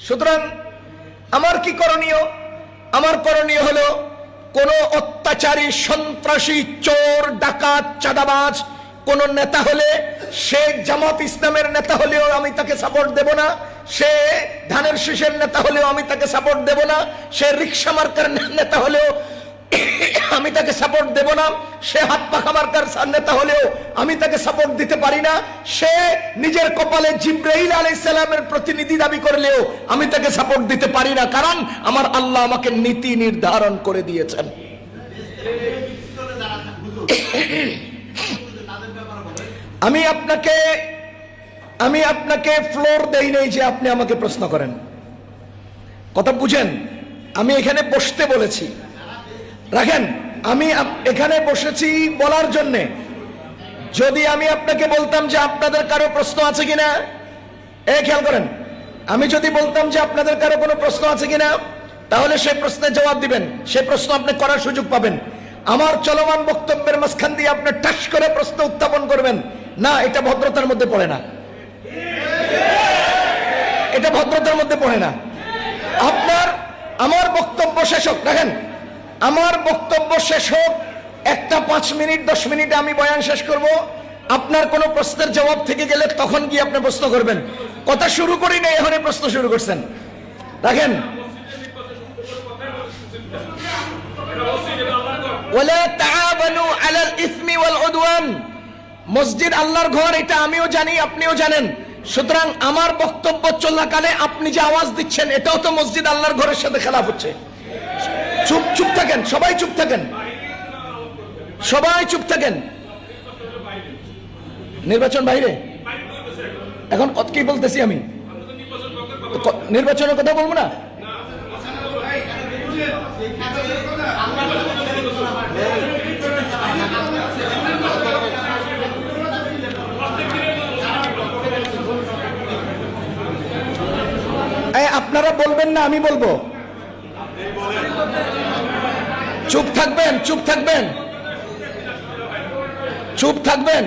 সুতরাং আমার কি করণীয়? আমার করণীয় হলো কোন অত্যাচারী, সন্ত্রাসী, চোর, ডাকাত, চাঁদাবাজ কোন নেতা হলে, সে জামাত ইসলামের নেতা হলেও আমি তাকে সাপোর্ট দেব না, সে ধানের শীষের নেতা হলেও আমি তাকে সাপোর্ট দেব না, সে রিক্সা মার্কার নেতা হলেও আমি তাকে সাপোর্ট দেব না, সে হাত পাখা মার্কার নেতা হলেও আমি তাকে সাপোর্ট দিতে পারি না, সে নিজের কপালে জিব্রাইল আলাইহিস সালামের প্রতিনিধি দাবি করলেও আমি তাকে সাপোর্ট দিতে পারি না। কারণ আমার আল্লাহ আমাকে নীতি নির্ধারণ করে দিয়েছেন। আমি আপনাকে ফ্লোর দেই নাই যে আপনি আমাকে প্রশ্ন করেন। কথা বুঝেন? আমি এখানে বসতে বলেছি। রাখেন, আমি এখানে বসেছি বলার জন্যে। যদি আমি আপনাকে বলতাম যে আপনাদের কারো প্রশ্ন আছে কিনা, খেয়াল করেন, আমি যদি বলতাম যে আপনাদের কারো কোনো প্রশ্ন আছে কিনা, তাহলে সেই প্রশ্নের জবাব দিবেন, সেই প্রশ্ন আপনি করার সুযোগ পাবেন। আমার চলমান বক্তব্যের মাঝখান দিয়ে আপনি ঠাস করে প্রশ্ন উত্থাপন করবেন না, এটা ভদ্রতার মধ্যে পড়ে না, এটা ভদ্রতার মধ্যে পড়ে না। আমার বক্তব্য শেষ হোক, দেখেন, আমার বক্তব্য শেষ হোক, একটা 5 মিনিট 10 মিনিটে আমি বয়ান শেষ করব। আপনার কোনো প্রশ্নের জবাব থেকে গেলে তখন গিয়ে আপনি প্রশ্ন করবেন। কথা শুরু করি না, এখনই প্রশ্ন শুরু করছেন। দেখেন, ওয়ালা তাআওয়ানু আলাল ইসমি ওয়াল উদওয়ান, মসজিদ আল্লাহর ঘর, এটা আমিও জানি, আপনিও জানেন। সুতরাং আমার বক্তব্য চলাকালে আপনি যে আওয়াজ দিচ্ছেন, এটাও তো মসজিদ আল্লাহর ঘরের সাথে খেলাফ হচ্ছে। চুপ থাকেন, সবাই চুপ থাকেন, সবাই চুপ থাকেন। নির্বাচন বাইরে, এখন কি বলতেছি আমি? নির্বাচনের কথা বলবো না? আপনারা বলবেন না, আমি বলবো? চুপ থাকবেন, চুপ থাকবেন, চুপ থাকবেন।